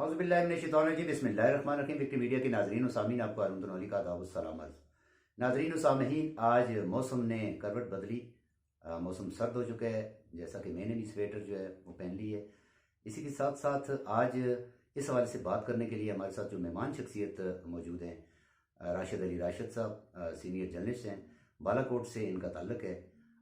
औज़ुबिल्लाहिमिनश्शैतानिर्रजीम बिस्मिल्लाहिर्रहमानिर्रहीम। Victory media के नाज़रीन व सामीन, आपको अहमदुल्लाह का दावुस्सलाम अर्ज़। नाज़रीन व सामीन, आज मौसम ने करवट बदली। मौसम सर्द हो चुका है, जैसा कि मैंने भी स्वेटर जो है वो पहन ली है। इसी के साथ साथ आज इस हवाले से बात करने के लिए हमारे साथ जो मेहमान शख्सियत मौजूद हैं, राशिद अली राशिद साहब सीनियर जर्नलिस्ट हैं, बालाकोट से इनका ताल्लुक़ है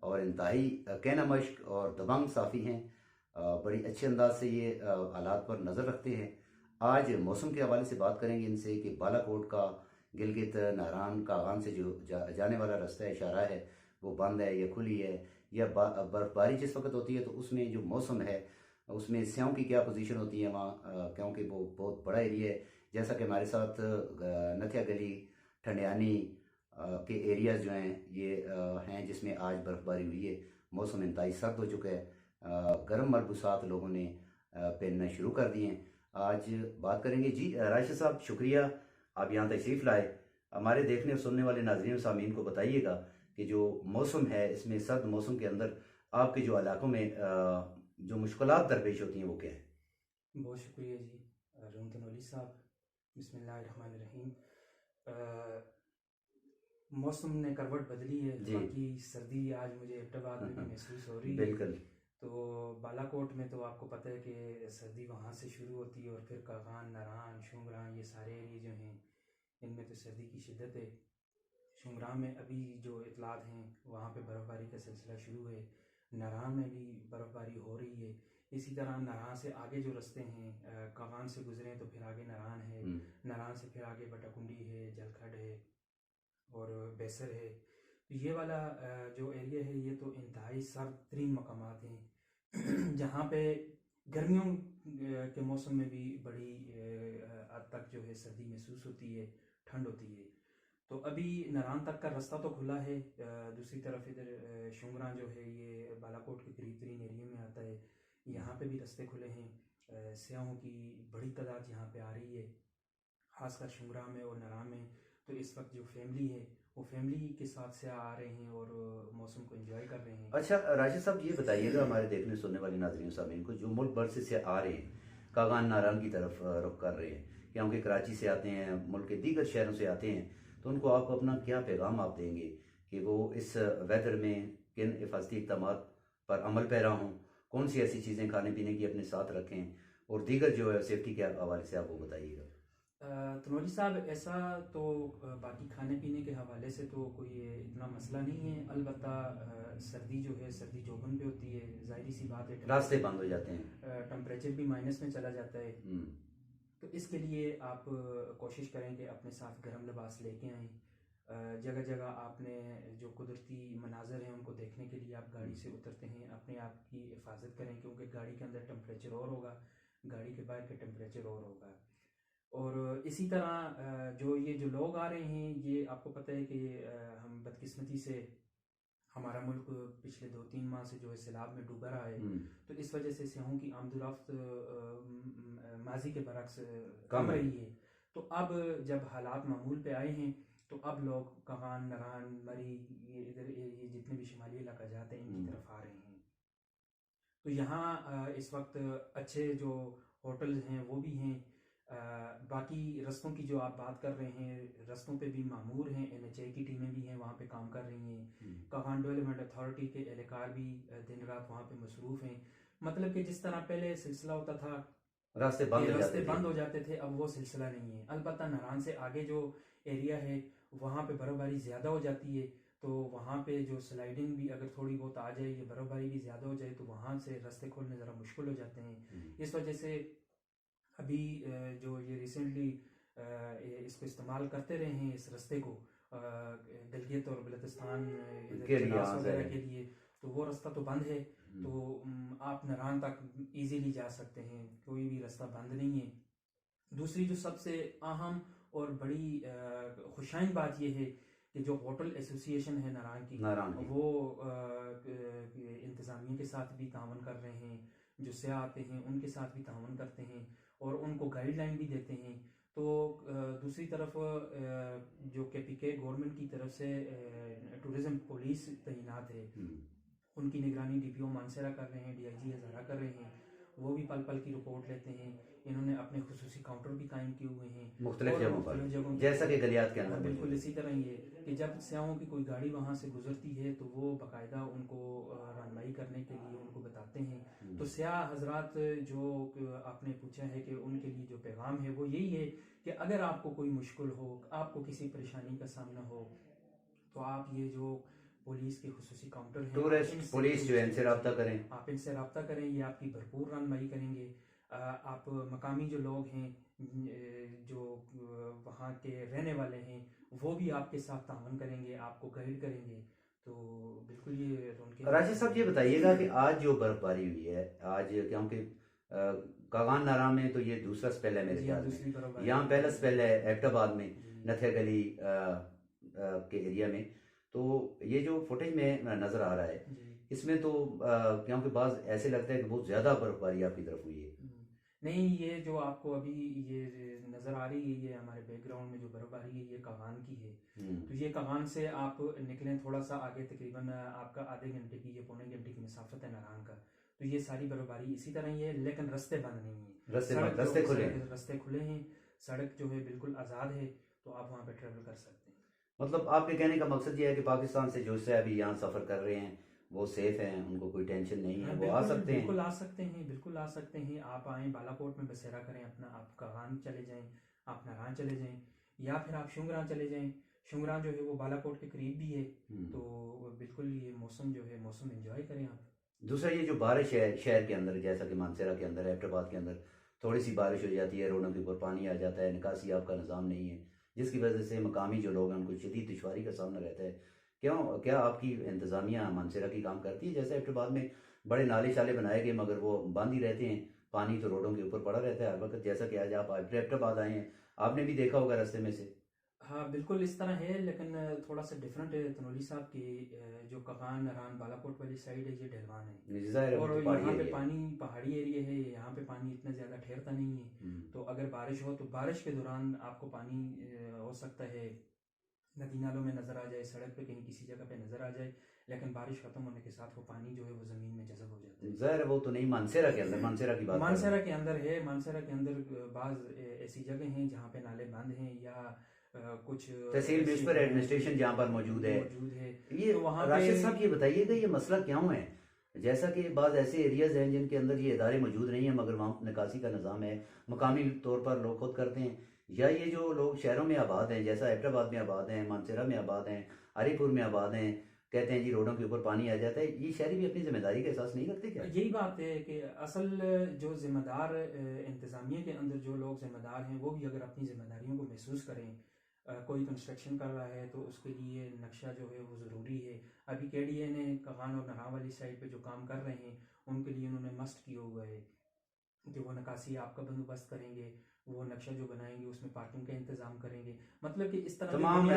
और इंतहाई कहना मश्क और दबंग साफ़ी हैं। बड़ी अच्छे अंदाज से ये हालात पर नज़र रखते हैं। आज मौसम के हवाले से बात करेंगे इनसे कि बालाकोट का गिलगित नाहरान कागान से जो जाने वाला रास्ता है, इशारा है, वो बंद है या खुली है, या बर्फबारी जिस वक्त होती है तो उसमें जो मौसम है उसमें स्याहों की क्या पोजीशन होती है वहाँ, क्योंकि वो बहुत बड़ा एरिया है। जैसा कि हमारे साथ नथिया गली ठंडियानी के एरियाज़ जो हैं ये हैं जिसमें आज बर्फबारी हुई है। मौसम इंतहाई सर्द हो चुका है, गर्म मलबूसात लोगों ने पहनना शुरू कर दिए हैं। आज बात करेंगे जी। राशिद साहब, शुक्रिया आप यहाँ तशरीफ़ लाए। हमारे देखने और सुनने वाले नाज़रीन सामीन को बताइएगा कि जो मौसम है इसमें सर्द मौसम के अंदर आपके जो इलाकों में जो मुश्किलात दरपेश होती हैं वो क्या है? बहुत शुक्रिया जी रमतन साहब। बिस्मिल्लाहिर्रहमानिर्रहीम। मौसम ने करवट बदली है, बाकी सर्दी आज मुझे एबटाबाद में भी महसूस हो रही है। बिल्कुल। तो बालाकोट में तो आपको पता है कि सर्दी वहाँ से शुरू होती है और फिर कागान, नारान, शुमरां, ये सारे एरिए जो हैं इनमें तो सर्दी की शिद्दत है। शुमरां में अभी जो इतलात हैं वहाँ पे बर्फ़बारी का सिलसिला शुरू है। नारान में भी बर्फ़बारी हो रही है। इसी तरह नारान से आगे जो रास्ते हैं, कागान से गुजरे तो फिर आगे नारान है, नारान से फिर आगे बटाकुंडी है, जलखड है और बैसर है। तो ये वाला जो एरिया है ये तो इंतहाई सर्द तरीन मकामात हैं जहाँ पे गर्मियों के मौसम में भी बड़ी हद तक जो है सर्दी महसूस होती है, ठंड होती है। तो अभी नारान तक का रास्ता तो खुला है। दूसरी तरफ इधर शुमरां जो है ये बालाकोट के करीब तरीन एरिया में आता है, यहाँ पे भी रास्ते खुले हैं। स्याहों की बड़ी तादाद यहाँ पे आ रही है, खासकर शुमरां में और नारान में। तो इस वक्त जो फैमिली है वो फैमिली के साथ से आ रहे हैं और मौसम को एंजॉय कर रहे हैं। अच्छा राशिद साहब, ये बताइएगा हमारे देखने सुनने वाले नाज़रीन सामीन को जो मुल्क भर से आ रहे हैं, कागान नारान की तरफ रुख कर रहे हैं, क्योंकि कराची से आते हैं, मुल्क के दीगर शहरों से आते हैं, तो उनको आप अपना क्या पैगाम आप देंगे कि वो इस वेदर में किन हिफाजती इक़दाम पर अमल पैरा हों, कौन सी ऐसी चीज़ें खाने पीने की अपने साथ रखें, और दीगर जो है सेफ्टी के हवाले से आप वो बताइएगा। तनोजी साहब, ऐसा तो बाकी खाने पीने के हवाले से तो कोई इतना मसला नहीं है। अलबत्ता सर्दी जो है सर्दी जोबन पे होती है, जाहिर सी बात है, रास्ते बंद हो जाते हैं, टेम्परेचर भी माइनस में चला जाता है। तो इसके लिए आप कोशिश करें कि अपने साथ गर्म लिबास लेके आएँ। जगह जगह आपने जो कुदरती मनाजर हैं उनको देखने के लिए आप गाड़ी से उतरते हैं, अपने आप की हिफाजत करें, क्योंकि गाड़ी के अंदर टेम्परेचर और होगा, गाड़ी के बाहर का टेम्परेचर और होगा। और इसी तरह जो लोग आ रहे हैं, ये आपको पता है कि हम बदकिस्मती से हमारा मुल्क पिछले 2-3 माह से जो है सैलाब में डूबा रहा है। तो इस वजह से सियाहों की आमदोरफ्त माजी के बरक्स कम रही है। तो अब जब हालात मामूल पे आए हैं तो अब लोग कागान, नारान, मरी, ये इधर ये जितने भी शुमाली इलाका जाते हैं इनकी तरफ आ रहे हैं। तो यहाँ इस वक्त अच्छे जो होटल्स हैं वो भी हैं। बाकी रस्तों की जो आप बात कर रहे हैं, रस्तों पे भी मामूर हैं, NHA की टीमें भी हैं वहाँ पे काम कर रही हैं। कागान डेवलपमेंट अथॉरिटी के एहलकार भी दिन रात वहाँ पे मसरूफ़ हैं। मतलब कि जिस तरह पहले सिलसिला होता था रास्ते बंद हो जाते थे, अब वो सिलसिला नहीं है। अलबत्ता नारान से आगे जो एरिया है वहाँ पे बर्फबारी ज़्यादा हो जाती है, तो वहाँ पे जो स्लाइडिंग भी अगर थोड़ी बहुत आ जाए या बर्फबारी भी ज़्यादा हो जाए तो वहाँ से रास्ते खोलने ज़रा मुश्किल हो जाते हैं। इस वजह से अभी जो ये रिसेंटली इसको इस्तेमाल करते रहे हैं इस रास्ते को गिलगित और बल्तिस्तान वगैरह के लिए, तो वो रास्ता तो बंद है। तो आप नारान तक इजीली जा सकते हैं, कोई भी रास्ता बंद नहीं है। दूसरी जो सबसे अहम और बड़ी खुशाइन बात यह है कि जो होटल एसोसिएशन है नारान की वो इंतज़ामिया के साथ भी तावन कर रहे हैं, जो सयाह आते हैं उनके साथ भी तावन करते हैं और उनको गाइडलाइन भी देते हैं। तो दूसरी तरफ जो KPK गवर्नमेंट की तरफ से टूरिज़म पुलिस तैनात है, उनकी निगरानी DPO मानसेरा कर रहे हैं, DIG हज़ारा कर रहे हैं। वो भी पल पल की रिपोर्ट लेते हैं। इन्होंने अपने खुसूसी काउंटर भी कायम किए हुए हैं मुख्तलिफ और जगहों मुख्तलिफ पर, जगहों जैसा कि गलियात के अंदर बिल्कुल इसी तरह ये कि जब स्याहों की कोई गाड़ी वहाँ से गुजरती है तो वो बाकायदा उनको रहनुमाई करने के लिए उनको बताते हैं। तो स्याह हजरात जो आपने पूछा है कि उनके लिए जो पैगाम है वो यही है कि अगर आपको कोई मुश्किल हो, आपको किसी परेशानी का सामना हो, तो आप ये जो पुलिस के खुसूसी काउंटर हैं, टूरिस्ट पुलिस जो है इनसे रब्ता करें, आप इनसे रब्ता करें, ये आपकी भरपूर रहनुमाई करेंगे। आप मकामी जो लोग हैं जो वहाँ के रहने वाले हैं वो भी आपके साथ तावन करेंगे, आपको गाइड करेंगे। तो बिल्कुल ये उनके राशिद साहब ये बताइएगा कि आज जो बर्फबारी हुई है आज, क्योंकि कागान नारा में तो ये दूसरा स्पेल है मेरे ख्याल में, यहाँ पहला स्पेल है एबटाबाद में नथिया गली के एरिया में। तो ये जो फुटेज में नजर आ रहा है इसमें तो क्योंकि बाज ऐसे लगता है कि बहुत ज्यादा बर्फबारी आपकी तरफ हुई है। नहीं, ये जो आपको अभी ये नज़र आ रही है ये हमारे बैकग्राउंड में जो बर्फबारी है ये कागान की है। तो ये कागान से आप निकलें थोड़ा सा आगे, तकरीबन आपका आधे घंटे की या पौने घंटे की मसाफत है नारायण का। तो ये सारी बर्फबारी इसी तरह ही है, लेकिन रास्ते बंद नहीं है, रास्ते खुले हैं, सड़क जो है बिल्कुल आज़ाद है, तो आप वहाँ पे ट्रेवल कर सकते हैं। मतलब आपके कहने का मकसद ये है कि पाकिस्तान से जो से अभी यहाँ सफ़र कर रहे हैं वो सेफ हैं, उनको कोई टेंशन नहीं है, वो आ सकते हैं। बिल्कुल आ सकते हैं, बिल्कुल आ सकते हैं। आप आएँ, बालाकोट में बसेरा करें अपना, आप कागान चले जाएं, आप नारायण चले जाएं, या फिर आप शुंगरान चले जाएं। शुंगरान जो है वो बालाकोट के करीब भी है, तो बिल्कुल ये मौसम जो है मौसम एंजॉय करें आप। दूसरा ये जो बारिश है शहर के अंदर, जैसा कि मानसेरा के अंदर, एबटाबाद के अंदर थोड़ी सी बारिश हो जाती है, रोडों के ऊपर पानी आ जाता है, निकासी आपका निज़ाम नहीं है, जिसकी वजह से मकामी जो लोग हैं उनको शदीद दुश्वारी का सामना रहता है। क्या आपकी इंतज़ामिया मानसेरा की काम करती है? जैसे एबटाबाद में बड़े नाले शाले बनाए गए मगर वो बंद ही रहते हैं, पानी तो रोडों के ऊपर पड़ा रहता है हर वक्त, जैसा कि आज आप एबटाबाद आए हैं, आपने भी देखा होगा रास्ते में से। हाँ बिल्कुल इस तरह है, लेकिन थोड़ा सा डिफरेंट है तनोली साहब की। जो कगान नारायण बालाकोट वाली साइड है ये ढलवान है और यहाँ पे पानी पहाड़ी एरिया है, यहाँ पे पानी इतना ज़्यादा ठहरता नहीं है। तो अगर बारिश हो तो बारिश के दौरान आपको पानी हो सकता है नदी नालों में नज़र आ जाए, सड़क पे कहीं किसी जगह पे नज़र आ जाए, लेकिन बारिश खत्म होने के साथ वो पानी जो है वो ज़मीन में जज़ब हो जाता है। ज़ाहिर वो तो नहीं, मानसेरा के अंदर, मानसेरा की बात, मानसेरा के अंदर है। मानसेरा के अंदर बाज़ ऐसी जगह हैं जहाँ पे नाले बंद हैं या कुछ तहसील म्यूनिसिपल एडमिनिस्ट्रेशन जहाँ पर मौजूद है ये वहाँ। राशिद साहब ये बताइएगा ये मसला क्यों है? जैसा कि बाद ऐसे एरियाज हैं जिनके अंदर ये इदारे मौजूद नहीं है मगर वहाँ निकासी का निज़ाम है, मकामी तौर पर लोग खुद करते हैं, या ये जो लोग शहरों में आबाद हैं, जैसा एबटाबाद में आबाद हैं, मानसेरा में आबाद हैं, हरीपुर में आबाद हैं, कहते हैं जी रोडों के ऊपर पानी आ जाता है, ये शहरी भी अपनी जिम्मेदारी का एहसास नहीं करते क्या? यही बात है कि असल जो जिम्मेदार इंतज़ामिया के अंदर जो लोग जिम्मेदार हैं वो भी अगर अपनी जिम्मेदारियों को महसूस करें, कोई कंस्ट्रक्शन कर रहा है तो उसके लिए नक्शा जो है वो ज़रूरी है। अभी KDA ने कगान और नारायण वाली साइड पे जो काम कर रहे हैं उनके लिए उन्होंने मस्ट किया हुआ है कि वो नकासी आपका बंदोबस्त करेंगे, वो नक्शा जो बनाएंगे उसमें पार्किंग का इंतज़ाम करेंगे। मतलब कि इस तरह तमाम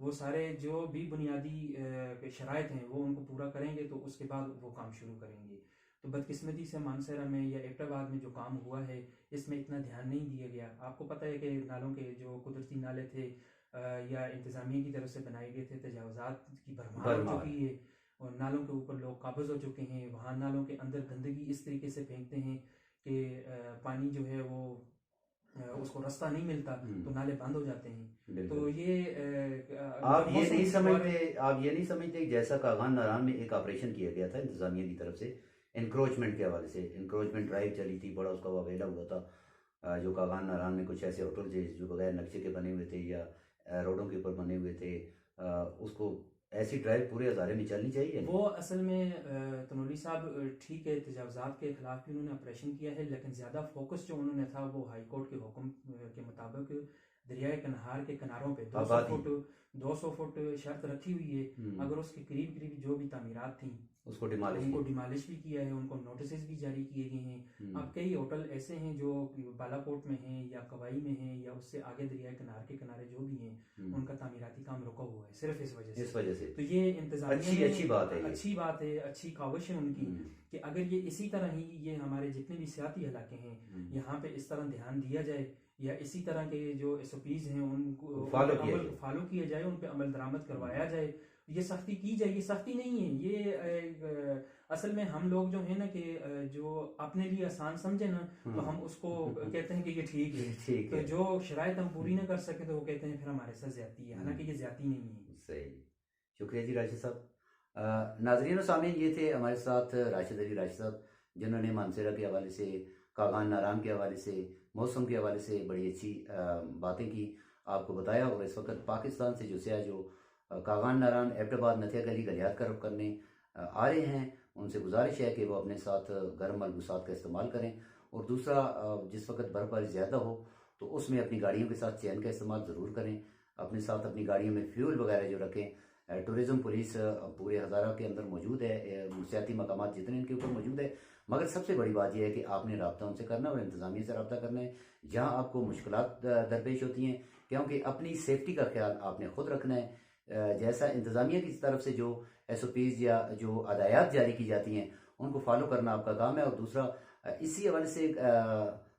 वो सारे जो भी बुनियादी शराइत हैं वो उनको पूरा करेंगे तो उसके बाद वो काम शुरू करेंगे। तो बदकिस्मती से मानसेरा में या एबटाबाद में जो काम हुआ है इसमें इतना ध्यान नहीं दिया गया। आपको पता है कि नालों के जो कुदरती नाले थे या इंतज़ामिया की तरफ से बनाए गए थे, तजावज़ात की भरमार हो चुकी है और नालों के ऊपर लोग काबज़ हो चुके हैं। वहाँ नालों के अंदर गंदगी इस तरीके से फेंकते हैं कि पानी जो है वो उसको रास्ता नहीं मिलता तो नाले बंद हो जाते हैं। तो ये आप ये नहीं समझते जैसा कागान नारायण में एक ऑपरेशन किया गया था इंतजामिया की तरफ से इंक्रोचमेंट के हवाले से, इंक्रोचमेंट ड्राइव चली थी, बड़ा उसका वावेला हुआ था, जो कागान नारायण में कुछ ऐसे होटल थे जो बगैर नक्शे के बने हुए थे या रोडों के ऊपर बने हुए थे, उसको ऐसी ड्राइव पूरे हज़ारे में चलनी चाहिए। वो असल में तनोली साहब ठीक है, तजावज़ात के खिलाफ भी उन्होंने ऑपरेशन किया है, लेकिन ज़्यादा फोकस जो उन्होंने था वो हाई कोर्ट के हुक्म के मुताबिक दरियाए कन्हार के किनारों पे 200 फुट शर्त रखी हुई है। अगर उसके करीब करीब जो भी तामीरात थी उसको डिमालिश भी किया है, उनको नोटिस भी जारी किए गए हैं। अब कई होटल ऐसे हैं जो बालाकोट में हैं या कवाई में हैं या उससे आगे दरियाए कनार के किनारे जो भी हैं उनका तामीराती काम रुका हुआ है सिर्फ इस वजह से। तो ये इंतजामिया अच्छी बात है, अच्छी काविश है उनकी कि अगर ये इसी तरह ही ये हमारे जितने भी सियाती इलाके हैं यहाँ पे इस तरह ध्यान दिया जाए या इसी तरह के जो SOPs हैं उनको फॉलो किया जाए, उन पे अमल दरामद करवाया जाए ये सख्ती की जाए, ये सख्ती नहीं है, ये असल में हम लोग जो है ना कि जो अपने लिए आसान समझे ना तो हम उसको कहते हैं कि ये ठीक है, ठीक तो है। जो शराइत हम पूरी ना कर सके तो वो कहते हैं फिर हमारे साथ ज्यादती है, हालांकि ये ज्यादती नहीं है। सही, शुक्रिया जी राशिद साहब। नाजरीन और सामीन, ये थे हमारे साथ राशिद अली राशिद साहब, जिन्होंने मानसेरा के हवाले से, कागान नाराम के हवाले से, मौसम के हवाले से बड़ी अच्छी बातें की, आपको बताया। और इस वक्त पाकिस्तान से जो सयाह जो कागान नाराम, एबटाबाद, नथिया गली, गलियात का रुख करने आ रहे हैं, उनसे गुजारिश है कि वो अपने साथ गर्म मलबूसात का इस्तेमाल करें। और दूसरा, जिस वक्त बर्फबारी ज़्यादा हो तो उसमें अपनी गाड़ियों के साथ चैन का इस्तेमाल ज़रूर करें। अपने साथ अपनी गाड़ियों में फ्यूल वगैरह जो रखें। टूरिज़म पुलिस पूरे हज़ारा के अंदर मौजूद है, सियाती मकामात जितने इनके ऊपर मौजूद है। मगर सबसे बड़ी बात यह है कि आपने रब्ता उनसे करना है और इंतज़ामिया से रब्ता करना है जहाँ आपको मुश्किलात दरपेश होती हैं, क्योंकि अपनी सेफ्टी का ख्याल आपने खुद रखना है। जैसा इंतज़ामिया की तरफ से जो SOPs या जो हदायत जारी की जाती हैं उनको फॉलो करना आपका काम है। और दूसरा, इसी हवाले से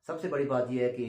सबसे बड़ी बात यह है कि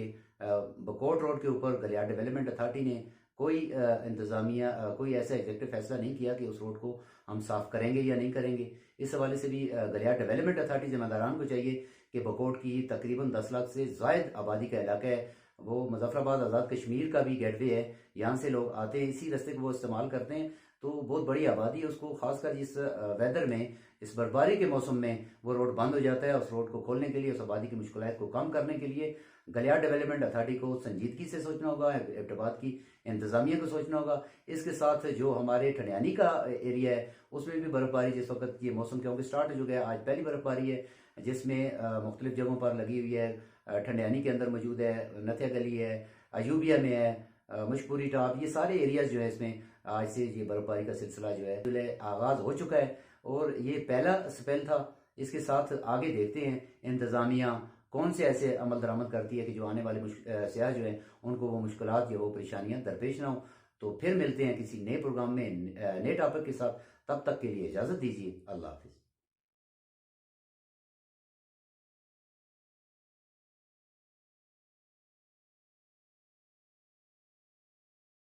बकोट रोड के ऊपर गलियात डेवलपमेंट अथॉरिटी ने कोई इंतज़ामिया कोई ऐसा एग्जेक्टिव फैसला नहीं किया कि उस रोड को हम साफ़ करेंगे या नहीं करेंगे। इस हवाले से भी गलियात डेवलपमेंट अथॉरिटी जिम्मेदारान को चाहिए कि बकोट की तकरीबन 10 लाख से ज़ायद आबादी का इलाका है, वो मुजफ्फराबाद आज़ाद कश्मीर का भी गेटवे है, यहाँ से लोग आते हैं, इसी रास्ते को वो इस्तेमाल करते हैं। तो बहुत बड़ी आबादी है, उसको खासकर इस वेदर में, इस बर्फबारी के मौसम में वो रोड बंद हो जाता है। उस रोड को खोलने के लिए, उस आबादी की मुश्किलात को कम करने के लिए गलियात डेवलपमेंट अथॉरिटी को संजीदगी से सोचना होगा, एबटाबाद की इंतज़ामिया को सोचना होगा। इसके साथ जो हमारे ठंडियानी का एरिया है उसमें भी बर्फबारी जिस वक्त ये मौसम क्योंकि स्टार्ट हो चुका है, आज पहली बर्फबारी है जिसमें मुख्तलिफ जगहों पर लगी हुई है। ठंडियानी के अंदर मौजूद है, नथिया गली है, अयूबिया में है, मशकूरी टॉप, ये सारे एरियाज जो है इसमें आज से ये बर्फबारी का सिलसिला जो है आगाज़ हो चुका है। और ये पहला स्पेल था। इसके साथ आगे देखते हैं इंतज़ामिया कौन से ऐसे अमल दरामद करती है कि जो आने वाले सयाह जो हैं उनको वो मुश्किलात या वो परेशानियां दरपेश ना हो। तो फिर मिलते हैं किसी नए प्रोग्राम में नए टॉपिक के साथ। तब तक के लिए इजाज़त दीजिए। अल्लाह हाफिज़।